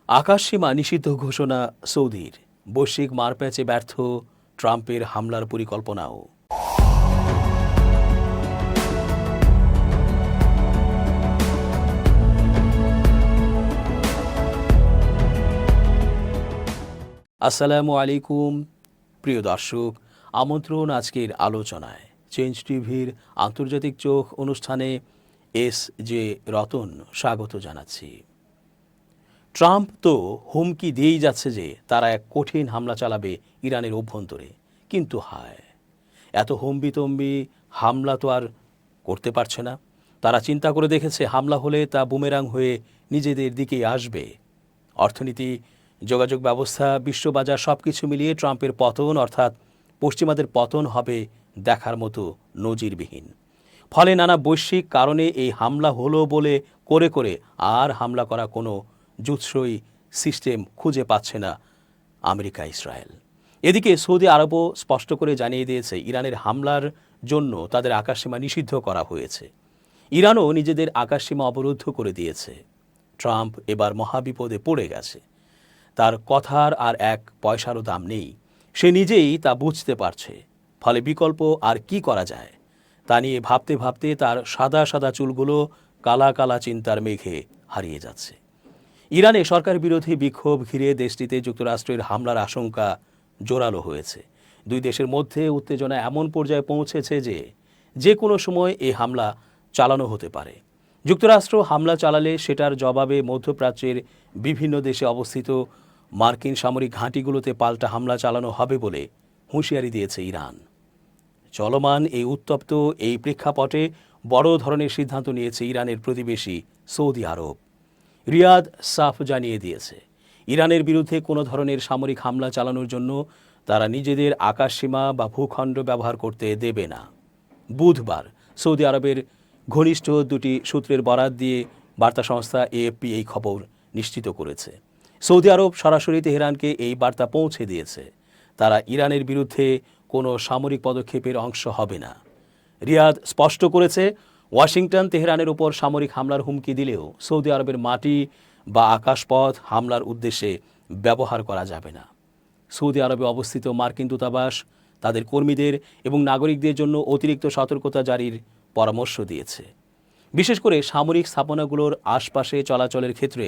আকাশসীমা নিষিদ্ধ ঘোষণা সৌদির, বৈশ্বিক মারপ্যাচে ব্যর্থ ট্রাম্পের হামলার পরিকল্পনাও। আসসালামু আলাইকুম প্রিয় দর্শক, আমন্ত্রণ আজকের আলোচনায়। চেঞ্জ টিভির আন্তর্জাতিক চোখ অনুষ্ঠানে এস.জে. রতন স্বাগত জানাচ্ছি। ট্রাম্প তো হুমকি দিয়েই যাচ্ছে যে তারা এক কঠিন হামলা চালাবে ইরানের অভ্যন্তরে, কিন্তু হায়, এত হম্বিতম্বি হামলা তো আর করতে পারছে না। তারা চিন্তা করে দেখেছে হামলা হলে তা বুমেরাং হয়ে নিজেদের দিকেই আসবে। অর্থনীতি, যোগাযোগ ব্যবস্থা, বিশ্ববাজার সব কিছু মিলিয়ে ট্রাম্পের পতন অর্থাৎ পশ্চিমাদের পতন হবে দেখার মতো নজিরবিহীন। ফলে নানা বৈশ্বিক কারণে এই হামলা হলো বলে করে করে আর হামলা করা কোনো জুৎসই সিস্টেম খুঁজে পাচ্ছে না আমেরিকা, ইসরায়েল। এদিকে সৌদি আরবও স্পষ্ট করে জানিয়ে দিয়েছে ইরানের হামলার জন্য তাদের আকাশসীমা নিষিদ্ধ করা হয়েছে। ইরানও নিজেদের আকাশসীমা অবরুদ্ধ করে দিয়েছে। ট্রাম্প এবার মহাবিপদে পড়ে গেছে। তার কথার আর এক পয়সারও দাম নেই, সে নিজেই তা বুঝতে পারছে। ফলে বিকল্প আর কি করা যায় তা নিয়ে ভাবতে ভাবতে তার সাদা সাদা চুলগুলো কালা কালা চিন্তার মেঘে হারিয়ে যাচ্ছে। ইরানে সরকার বিরোধী বিক্ষোভ ঘিরে দেশটিতে যুক্তরাষ্ট্রের হামলার আশঙ্কা জোরালো হয়েছে। দুই দেশের মধ্যে উত্তেজনা এমন পর্যায়ে পৌঁছেছে যে কোনো সময় এই হামলা চালানো হতে পারে। যুক্তরাষ্ট্র হামলা চালালে সেটার জবাবে মধ্যপ্রাচ্যের বিভিন্ন দেশে অবস্থিত মার্কিন সামরিক ঘাঁটিগুলোতে পাল্টা হামলা চালানো হবে বলে হুঁশিয়ারি দিয়েছে ইরান। চলমান এই উত্তপ্ত এই প্রেক্ষাপটে বড় ধরনের সিদ্ধান্ত নিয়েছে ইরানের প্রতিবেশী সৌদি আরব। রিয়াদ সাফ জানিয়ে দিয়েছে ইরানের বিরুদ্ধে কোনো ধরনের সামরিক হামলা চালানোর জন্য তারা নিজেদের আকাশসীমা বা ভূখণ্ড ব্যবহার করতে দেবে না। বুধবার সৌদি আরবের ঘনিষ্ঠ দুটি সূত্রের বরাত দিয়ে বার্তা সংস্থা এএফপি এই খবর নিশ্চিত করেছে। সৌদি আরব সরাসরি তেহরানকে এই বার্তা পৌঁছে দিয়েছে, তারা ইরানের বিরুদ্ধে কোনো সামরিক পদক্ষেপের অংশ হবে না। রিয়াদ স্পষ্ট করেছে ওয়াশিংটন তেহরানের উপর সামরিক হামলার হুমকি দিলেও সৌদি আরবের মাটি বা আকাশপথ হামলার উদ্দেশ্যে ব্যবহার করা যাবে না। সৌদি আরবে অবস্থিত মার্কিন দূতাবাস তাদের কর্মীদের এবং নাগরিকদের জন্য অতিরিক্ত সতর্কতা জারির পরামর্শ দিয়েছে। বিশেষ করে সামরিক স্থাপনাগুলোর আশপাশে চলাচলের ক্ষেত্রে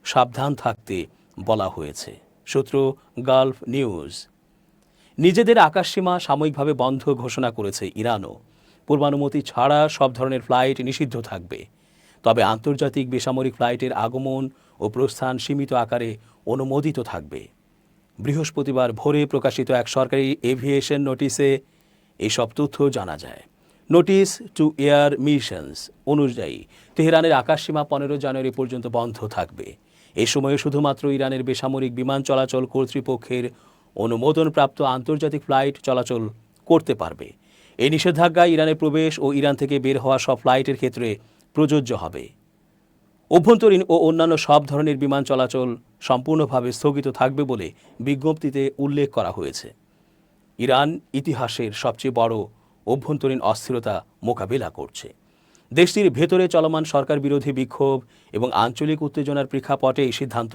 সাবধান থাকতে বলা হয়েছে। সূত্র গালফ নিউজ। নিজেদের আকাশসীমা সাময়িকভাবে বন্ধ ঘোষণা করেছে ইরানও। পূর্বানুমতি ছাড়া সব ধরনের ফ্লাইট নিষিদ্ধ থাকবে, তবে আন্তর্জাতিক বেসামরিক ফ্লাইটের আগমন ও প্রস্থান সীমিত আকারে অনুমোদিত থাকবে। বৃহস্পতিবার ভোরে প্রকাশিত এক সরকারি এভিয়েশন নোটিশে এসব তথ্য জানা যায়। নোটিশ টু এয়ার মিশনস অনুযায়ী তেহরানের আকাশসীমা 15 জানুয়ারি পর্যন্ত বন্ধ থাকবে। এ সময়ে শুধুমাত্র ইরানের বেসামরিক বিমান চলাচল কর্তৃপক্ষের অনুমোদনপ্রাপ্ত আন্তর্জাতিক ফ্লাইট চলাচল করতে পারবে। এই নিষেধাজ্ঞা ইরানের প্রবেশ ও ইরান থেকে বের হওয়া সব ফ্লাইটের ক্ষেত্রে প্রযোজ্য হবে। অভ্যন্তরীণ ও অন্যান্য সব ধরনের বিমান চলাচল সম্পূর্ণভাবে স্থগিত থাকবে বলে বিজ্ঞপ্তিতে উল্লেখ করা হয়েছে। ইরান ইতিহাসের সবচেয়ে বড় অভ্যন্তরীণ অস্থিরতা মোকাবিলা করছে। দেশটির ভেতরে চলমান সরকার বিরোধী বিক্ষোভ এবং আঞ্চলিক উত্তেজনার প্রেক্ষাপটে এই সিদ্ধান্ত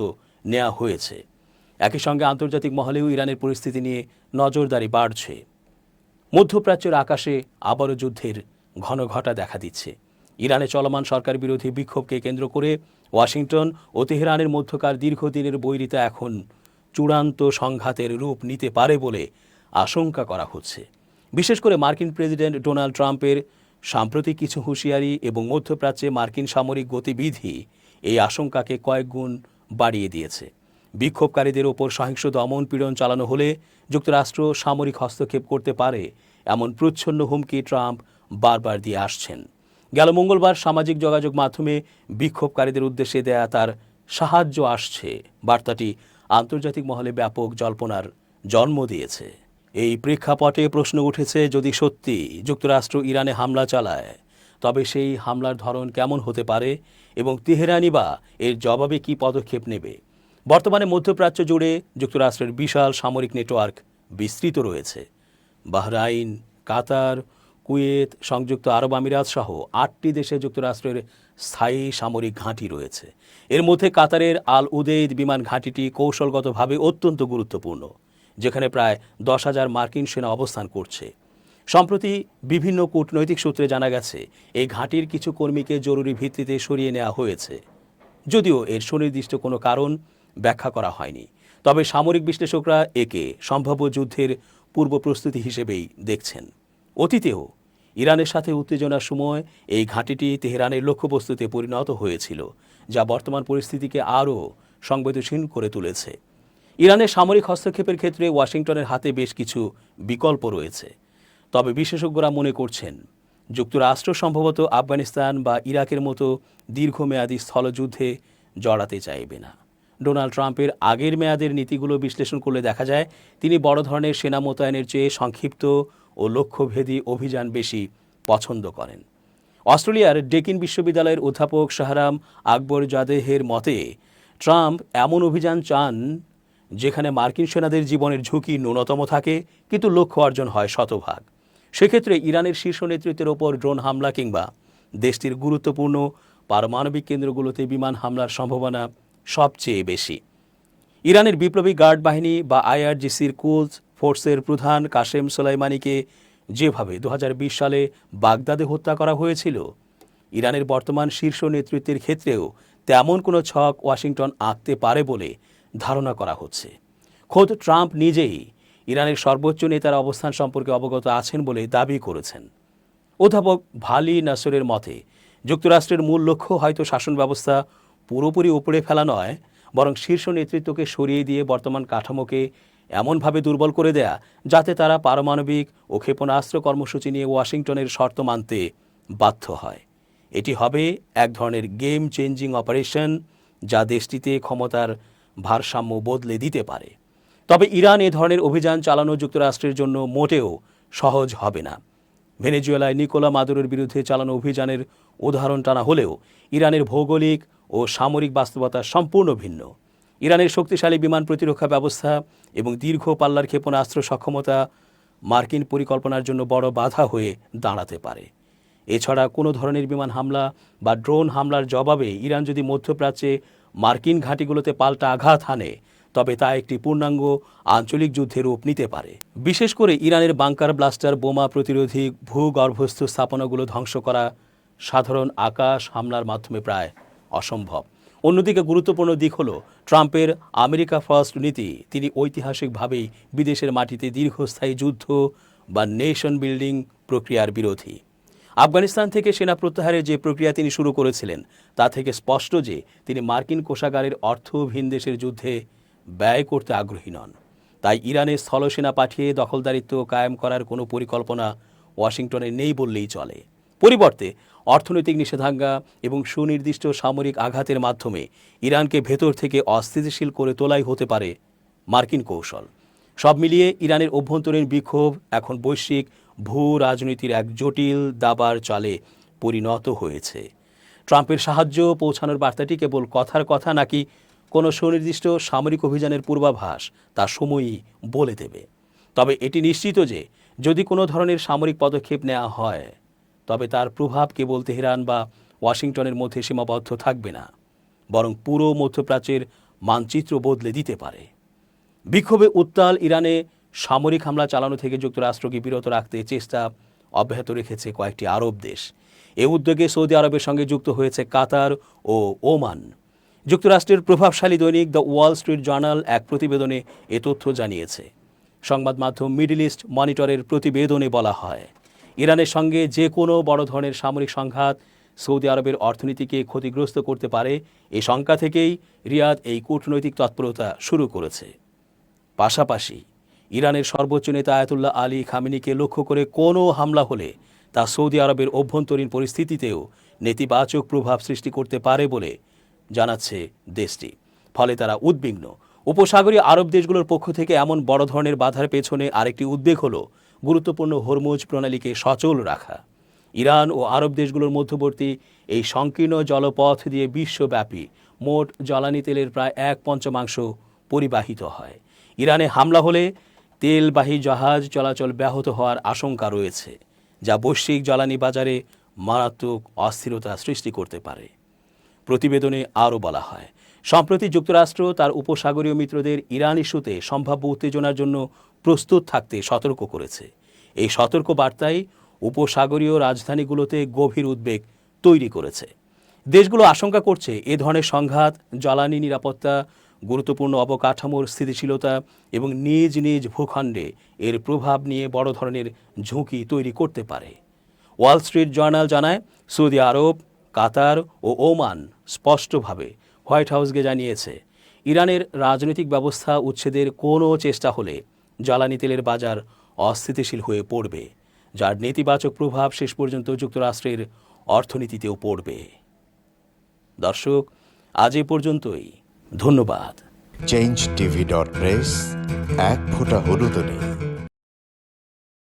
নেওয়া হয়েছে। একই সঙ্গে আন্তর্জাতিক মহলেও ইরানের পরিস্থিতি নিয়ে নজরদারি বাড়ছে। মধ্যপ্রাচ্যের আকাশে আবারও যুদ্ধের ঘন ঘটা দেখা দিচ্ছে। ইরানে চলমান সরকার বিরোধী বিক্ষোভকে কেন্দ্র করে ওয়াশিংটন ও তেহরানের মধ্যকার দীর্ঘদিনের বৈরিতা এখন চূড়ান্ত সংঘাতের রূপ নিতে পারে বলে আশঙ্কা করা হচ্ছে। বিশেষ করে মার্কিন প্রেসিডেন্ট ডোনাল্ড ট্রাম্পের সাম্প্রতিক কিছু হুঁশিয়ারি এবং মধ্যপ্রাচ্যে মার্কিন সামরিক গতিবিধি এই আশঙ্কাকে কয়েক গুণ বাড়িয়ে দিয়েছে। বিক্ষোভকারীদের ওপর সহিংস দমন পীড়ন চালানো হলে যুক্তরাষ্ট্র সামরিক হস্তক্ষেপ করতে পারে এমন প্রচ্ছন্ন হুমকি ট্রাম্প বারবার দিয়ে আসছেন। গেল মঙ্গলবার সামাজিক যোগাযোগ মাধ্যমে বিক্ষোভকারীদের উদ্দেশ্যে দেয়া তার সাহায্য আসছে বার্তাটি আন্তর্জাতিক মহলে ব্যাপক জল্পনার জন্ম দিয়েছে। এই প্রেক্ষাপটে প্রশ্ন উঠেছে, যদি সত্যি যুক্তরাষ্ট্র ইরানে হামলা চালায় তবে সেই হামলার ধরন কেমন হতে পারে এবং তেহরানি বা এর জবাবে কী পদক্ষেপ নেবে। বর্তমানে মধ্যপ্রাচ্য জুড়ে যুক্তরাষ্ট্রের বিশাল সামরিক নেটওয়ার্ক বিস্তৃত রয়েছে। বাহরাইন, কাতার, কুয়েত, সংযুক্ত আরব আমিরাত সহ 8টি দেশে যুক্তরাষ্ট্রের স্থায়ী সামরিক ঘাঁটি রয়েছে। এর মধ্যে কাতারের আল উদেইদ বিমান ঘাঁটিটি কৌশলগতভাবে অত্যন্ত গুরুত্বপূর্ণ, যেখানে প্রায় 10,000 মার্কিন সেনা অবস্থান করছে। সম্প্রতি বিভিন্ন কূটনৈতিক সূত্রে জানা গেছে এই ঘাঁটির কিছু কর্মীকে জরুরি ভিত্তিতে সরিয়ে নেওয়া হয়েছে, যদিও এর সুনির্দিষ্ট কোনো কারণ ব্যাখ্যা করা হয়নি। তবে সামরিক বিশ্লেষকরা একে সম্ভাব্য যুদ্ধের পূর্ব প্রস্তুতি হিসেবেই দেখছেন। অতীতেও ইরানের সাথে উত্তেজনার সময় এই ঘাঁটিটি তেহরানের লক্ষ্যবস্তুতে পরিণত হয়েছিল, যা বর্তমান পরিস্থিতিকে আরও সংবেদনশীল করে তুলেছে। ইরানের সামরিক হস্তক্ষেপের ক্ষেত্রে ওয়াশিংটনের হাতে বেশ কিছু বিকল্প রয়েছে। তবে বিশেষজ্ঞরা মনে করছেন যুক্তরাষ্ট্র সম্ভবত আফগানিস্তান বা ইরাকের মতো দীর্ঘমেয়াদী স্থলযুদ্ধে জড়াতে চাইবে না। ডোনাল্ড ট্রাম্পের আগের মেয়াদের নীতিগুলো বিশ্লেষণ করলে দেখা যায় তিনি বড় ধরনের সেনা মোতায়েনের চেয়ে সংক্ষিপ্ত ও লক্ষ্যভেদী অভিযান বেশি পছন্দ করেন। অস্ট্রেলিয়ার ডেকিন বিশ্ববিদ্যালয়ের অধ্যাপক শাহরাম আকবর জাদেহের মতে ট্রাম্প এমন অভিযান চান যেখানে মার্কিন সেনাদের জীবনের ঝুঁকি ন্যূনতম থাকে, কিন্তু লক্ষ্য অর্জন হয় শতভাগ। সেক্ষেত্রে ইরানের শীর্ষ নেতৃত্বের ওপর ড্রোন হামলা কিংবা দেশটির গুরুত্বপূর্ণ পারমাণবিক কেন্দ্রগুলোতে বিমান হামলার সম্ভাবনা সবচেয়ে বেশি। ইরানের বিপ্লবী গার্ড বাহিনী বা আইআরজিসির কুদস ফোর্সের প্রধান কাশেম সোলাইমানিকে যেভাবে 2020 সালে বাগদাদে হত্যা করা হয়েছিল, ইরানের বর্তমান শীর্ষ নেতৃত্বের ক্ষেত্রেও তেমন কোনো ছক ওয়াশিংটন আঁকতে পারে বলে ধারণা করা হচ্ছে। খোদ ট্রাম্প নিজেই ইরানের সর্বোচ্চ নেতার অবস্থান সম্পর্কে অবগত আছেন বলে দাবি করেছেন। অধ্যাপক ভালি নাসরের মতে যুক্তরাষ্ট্রের মূল লক্ষ্য হয়তো শাসন ব্যবস্থা পুরোপুরি উপড়ে ফেলা নয়, বরং শীর্ষ নেতৃত্বকে সরিয়ে দিয়ে বর্তমান কাঠামোকে এমনভাবে দুর্বল করে দেয়া যাতে তারা পারমাণবিক ও ক্ষেপণাস্ত্র কর্মসূচি নিয়ে ওয়াশিংটনের শর্ত মানতে বাধ্য হয়। এটি হবে এক ধরনের গেম চেঞ্জিং অপারেশন, যা দেশটিতে ক্ষমতার ভারসাম্য বদলে দিতে পারে। তবে ইরান এ ধরনের অভিযান চালানো যুক্তরাষ্ট্রের জন্য মোটেও সহজ হবে না। ভেনেজুয়েলায় নিকোলা মাদুরোর বিরুদ্ধে চালানো অভিযানের উদাহরণ টানা হলেও ইরানের ভৌগোলিক ও সামরিক বাস্তবতা সম্পূর্ণ ভিন্ন। ইরানের শক্তিশালী বিমান প্রতিরক্ষা ব্যবস্থা এবং দীর্ঘ পাল্লার ক্ষেপণাস্ত্র সক্ষমতা মার্কিন পরিকল্পনার জন্য বড় বাধা হয়ে দাঁড়াতে পারে। এছাড়া কোনো ধরনের বিমান হামলা বা ড্রোন হামলার জবাবে ইরান যদি মধ্যপ্রাচ্যে মার্কিন ঘাঁটিগুলোতে পাল্টা আঘাত হানে, তবে তা একটি পূর্ণাঙ্গ আঞ্চলিক যুদ্ধের রূপ নিতে পারে। বিশেষ করে ইরানের বাংকার ব্লাস্টার বোমা প্রতিরোধী ভূগর্ভস্থ স্থাপনাগুলো ধ্বংস করা সাধারণ আকাশ হামলার মাধ্যমে প্রায় অসম্ভব। অন্যদিকে গুরুত্বপূর্ণ দিক হল ট্রাম্পের আমেরিকা ফার্স্ট নীতি। তিনি ঐতিহাসিকভাবেই বিদেশের মাটিতে দীর্ঘস্থায়ী যুদ্ধ বা নেশন বিল্ডিং প্রক্রিয়ার বিরোধী। আফগানিস্তান থেকে সেনা প্রত্যাহারের যে প্রক্রিয়া তিনি শুরু করেছিলেন, তা থেকে স্পষ্ট যে তিনি মার্কিন কোষাগারের অর্থ ভিন দেশের যুদ্ধে ব্যয় করতে আগ্রহী নন। তাই ইরানে স্থলসেনা পাঠিয়ে দখলদারিত্ব কায়েম করার কোনো পরিকল্পনা ওয়াশিংটনে নেই বললেই চলে। পরিবর্তে অর্থনৈতিক নিষেধাজ্ঞা এবং সুনির্দিষ্ট সামরিক আঘাতের মাধ্যমে ইরানকে ভেতর থেকে অস্থিতিশীল করে তোলাই হতে পারে মার্কিন কৌশল। সব মিলিয়ে ইরানের অভ্যন্তরীণ বিক্ষোভ এখন বৈশ্বিক ভূ রাজনীতির এক জটিল দাবার চালে পরিণত হয়েছে। ট্রাম্পের সাহায্য পৌঁছানোর বার্তাটি কেবল কথার কথা নাকি কোনো সুনির্দিষ্ট সামরিক অভিযানের পূর্বাভাস, তা সময়ই বলে দেবে। তবে এটি নিশ্চিত যে যদি কোনো ধরনের সামরিক পদক্ষেপ নেওয়া হয়, তবে তার প্রভাব কেবল তেহরান বা ওয়াশিংটনের মধ্যে সীমাবদ্ধ থাকবে না, বরং পুরো মধ্যপ্রাচ্যের মানচিত্র বদলে দিতে পারে। বিক্ষোভে উত্তাল ইরানে সামরিক হামলা চালানো থেকে যুক্তরাষ্ট্রকে বিরত রাখতে চেষ্টা অব্যাহত রেখেছে কয়েকটি আরব দেশ। এ উদ্যোগে সৌদি আরবের সঙ্গে যুক্ত হয়েছে কাতার ও ওমান। যুক্তরাষ্ট্রের প্রভাবশালী দৈনিক দ্য ওয়াল স্ট্রিট জার্নাল এক প্রতিবেদনে এ তথ্য জানিয়েছে। সংবাদ মাধ্যম মিডল ইস্ট মনিটরের প্রতিবেদনে বলা হয়, ইরানের সঙ্গে যে কোনো বড় ধরনের সামরিক সংঘাত সৌদি আরবের অর্থনীতিকে ক্ষতিগ্রস্ত করতে পারে, এই শঙ্কা থেকেই রিয়াদ এই কূটনৈতিক তৎপরতা শুরু করেছে। পাশাপাশি ইরানের সর্বোচ্চ নেতা আয়াতুল্লাহ আলী খামেনিকে লক্ষ্য করে কোনো হামলা হলে তা সৌদি আরবের অভ্যন্তরীণ পরিস্থিতিতেও নেতিবাচক প্রভাব সৃষ্টি করতে পারে বলে জানাচ্ছে দেশটি। ফলে তারা উদ্বিগ্ন। উপসাগরীয় আরব দেশগুলোর পক্ষ থেকে এমন বড় ধরনের বাধার পেছনে আরেকটি উদ্বেগ হল গুরুত্বপূর্ণ হরমুজ প্রণালীকে সচল রাখা। ইরান ও আরব দেশগুলোর মধ্যবর্তী এই সংকীর্ণ জলপথ দিয়ে বিশ্বব্যাপী মোট জ্বালানি তেলের প্রায় 1/5 পরিবাহিত হয়। ইরানে হামলা হলে তেলবাহী জাহাজ চলাচল ব্যাহত হওয়ার আশঙ্কা রয়েছে, যা বৈশ্বিক জ্বালানি বাজারে মারাত্মক অস্থিরতা সৃষ্টি করতে পারে। প্রতিবেদনে আরও বলা হয়, সম্প্রতি যুক্তরাষ্ট্র তার উপসাগরীয় মিত্রদের ইরান ইস্যুতে সম্ভাব্য উত্তেজনার জন্য প্রস্তুত থাকতে সতর্ক করেছে। এই সতর্ক বার্তাই উপসাগরীয় রাজধানীগুলোতে গভীর উদ্বেগ তৈরি করেছে। দেশগুলো আশঙ্কা করছে এ ধরনের সংঘাত জ্বালানি নিরাপত্তা, গুরুত্বপূর্ণ অবকাঠামোর স্থিতিশীলতা এবং নিজ নিজ ভূখণ্ডে এর প্রভাব নিয়ে বড় ধরনের ঝুঁকি তৈরি করতে পারে। ওয়াল স্ট্রিট জার্নাল জানায়, সৌদি আরব, কাতার ও ওমান স্পষ্টভাবে হোয়াইট হাউসকে জানিয়েছে, ইরানের রাজনৈতিক ব্যবস্থা উচ্ছেদের কোনো চেষ্টা হলে জ্বালানি তেলের বাজার অস্থিতিশীল হয়ে পড়বে, যার নেতিবাচক প্রভাব শেষ পর্যন্ত যুক্তরাষ্ট্রের অর্থনীতিতেও পড়বে। দর্শক, আজ এ পর্যন্তই। ধন্যবাদ। changeTV.press, এক ফোঁটা হলুদ নেই।